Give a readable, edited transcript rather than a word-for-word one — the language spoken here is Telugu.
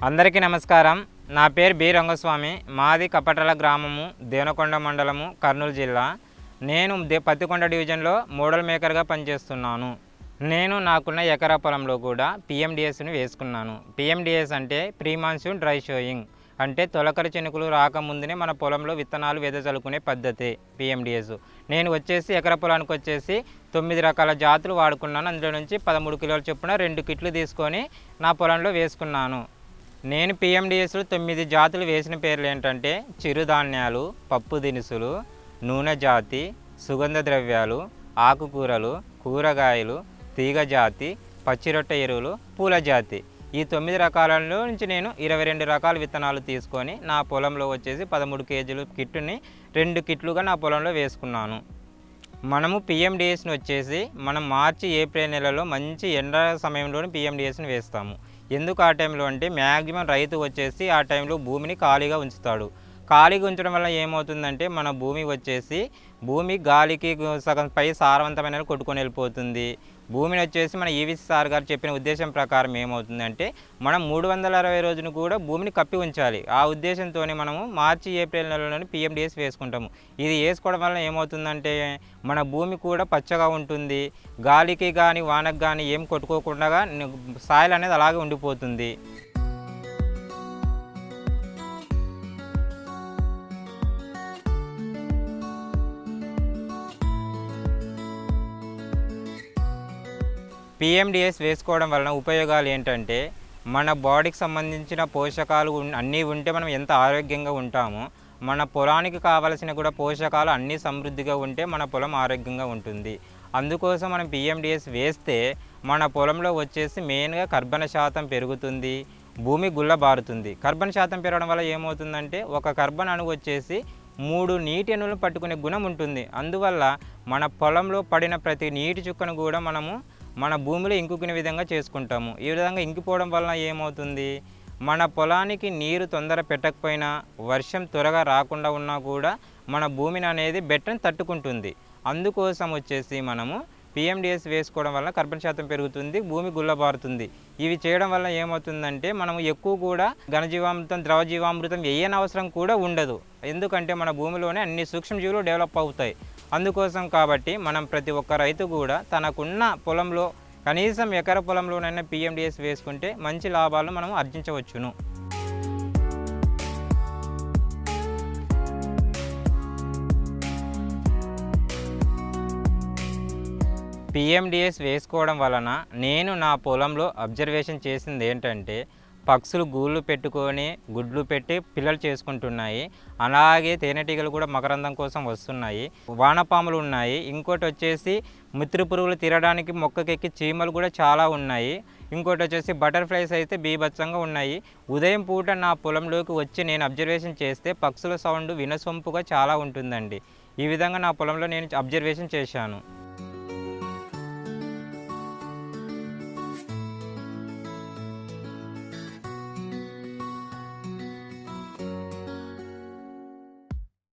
అందరికీ నమస్కారం. నా పేరు బి రంగస్వామి. మాది కపట్రల గ్రామము, దేవనకొండ మండలము, కర్నూలు జిల్లా. నేను పత్తికొండ డివిజన్లో మోడల్ మేకర్గా పనిచేస్తున్నాను. నేను నాకున్న ఎకరా పొలంలో కూడా పిఎండిఎస్ని వేసుకున్నాను. పిఎండిఎస్ అంటే ప్రీ మాన్సూన్ డ్రై షోయింగ్, అంటే తొలకరి చినుకులు రాకముందునే మన పొలంలో విత్తనాలు వెదజల్లుకునే పద్ధతి పిఎండిఎస్. నేను వచ్చేసి ఎకరా పొలానికి వచ్చేసి 9 రకాల జాతులు వాడుకున్నాను. అందులో నుంచి 13 కిలోల చొప్పున 2 కిట్లు తీసుకొని నా పొలంలో వేసుకున్నాను. నేను పిఎండిఎస్లో 9 జాతులు వేసిన పేర్లు ఏంటంటే చిరుధాన్యాలు, పప్పు దినుసులు, నూనె జాతి, సుగంధ ద్రవ్యాలు, ఆకుకూరలు, కూరగాయలు, తీగ జాతి, పచ్చిరొట్ట ఎరువులు, పూల జాతి. ఈ 9 రకాలలో నుంచి నేను 22 రకాల విత్తనాలు తీసుకొని నా పొలంలో వచ్చేసి 13 కేజీలు కిట్టుని 2 కిట్లుగా నా పొలంలో వేసుకున్నాను. మనము పిఎండిఎస్ని వచ్చేసి మనం మార్చి ఏప్రిల్ నెలలో మంచి ఎండ సమయంలోనే పిఎండిఎస్ని వేస్తాము. ఎందుకు ఆ టైంలో అంటే మ్యాక్సిమం రైతు వచ్చేసి ఆ టైంలో భూమిని ఖాళీగా ఉంచుతాడు. ఖాళీగా ఉంచడం వల్ల ఏమవుతుందంటే మన భూమి గాలికి సగం పై సారవంతమైన కొట్టుకొని వెళ్ళిపోతుంది. భూమిని వచ్చేసి మన ఈవీసీ సార్ గారు చెప్పిన ఉద్దేశం ప్రకారం ఏమవుతుందంటే మనం 360 రోజులు కూడా భూమిని కప్పి ఉంచాలి. ఆ ఉద్దేశంతోనే మనము మార్చి ఏప్రిల్ నెలలోనే పిఎండిఎస్ వేసుకుంటాము. ఇది వేసుకోవడం వల్ల ఏమవుతుందంటే మన భూమి కూడా పచ్చగా ఉంటుంది. గాలికి కానీ వానకు కానీ ఏం కొట్టుకోకుండా సాయిల్ అనేది అలాగే ఉండిపోతుంది. పిఎండిఎస్ వేసుకోవడం వలన ఉపయోగాలు ఏంటంటే మన బాడీకి సంబంధించిన పోషకాలు అన్నీ ఉంటే మనం ఎంత ఆరోగ్యంగా ఉంటామో, మన పొలానికి కావలసిన కూడా పోషకాలు అన్నీ సమృద్ధిగా ఉంటే మన పొలం ఆరోగ్యంగా ఉంటుంది. అందుకోసం మనం పిఎండిఎస్ వేస్తే మన పొలంలో వచ్చేసి మెయిన్గా కర్బన శాతం పెరుగుతుంది, భూమి గుల్లబారుతుంది. కర్బన శాతం పెరగడం వల్ల ఏమవుతుందంటే ఒక కర్బన అణువు వచ్చేసి 3 నీటి అణువులను పట్టుకునే గుణం ఉంటుంది. అందువల్ల మన పొలంలో పడిన ప్రతి నీటి చుక్కను కూడా మనము మన భూమిలో ఇంకుకునే విధంగా చేసుకుంటాము. ఈ విధంగా ఇంకిపోవడం వలన ఏమవుతుంది, మన పొలానికి నీరు తొందర పెట్టకపోయినా, వర్షం త్వరగా రాకుండా ఉన్నా కూడా మన భూమిని అనేది బెట్టని తట్టుకుంటుంది. అందుకోసం వచ్చేసి మనము పిఎండిఎస్ వేసుకోవడం వల్ల కర్బన శాతం పెరుగుతుంది, భూమి గుల్లబారుతుంది. ఇవి చేయడం వల్ల ఏమవుతుందంటే మనము ఎక్కువ కూడా ఘనజీవామృతం, ద్రవజీవామృతం వేయనవసరం కూడా ఉండదు. ఎందుకంటే మన భూమిలోనే అన్ని సూక్ష్మజీవులు డెవలప్ అవుతాయి. అందుకోసం కాబట్టి మనం ప్రతి ఒక్క రైతు కూడా తనకున్న పొలంలో కనీసం ఎకర పొలంలోనైనా పిఎండిఎస్ వేసుకుంటే మంచి లాభాలు మనం ఆర్జించవచ్చును. పిఎండిఎస్ వేసుకోవడం వలన నేను నా పొలంలో అబ్జర్వేషన్ చేసింది ఏంటంటే పక్షులు గూళ్ళు పెట్టుకొని గుడ్లు పెట్టి పిల్లలు చేసుకుంటున్నాయి. అలాగే తేనెటీగలు కూడా మకరందం కోసం వస్తున్నాయి. వానపాములు ఉన్నాయి. ఇంకోటి వచ్చేసి మిత్ర పురుగులు తినడానికి మొక్కకెక్కి చీమలు కూడా చాలా ఉన్నాయి. ఇంకోటి వచ్చేసి బటర్ఫ్లైస్ అయితే బీభత్సంగా ఉన్నాయి. ఉదయం పూట నా పొలంలోకి వచ్చి నేను అబ్జర్వేషన్ చేస్తే పక్షుల సౌండ్ వినసొంపుగా చాలా ఉంటుందండి. ఈ విధంగా నా పొలంలో నేను అబ్జర్వేషన్ చేశాను.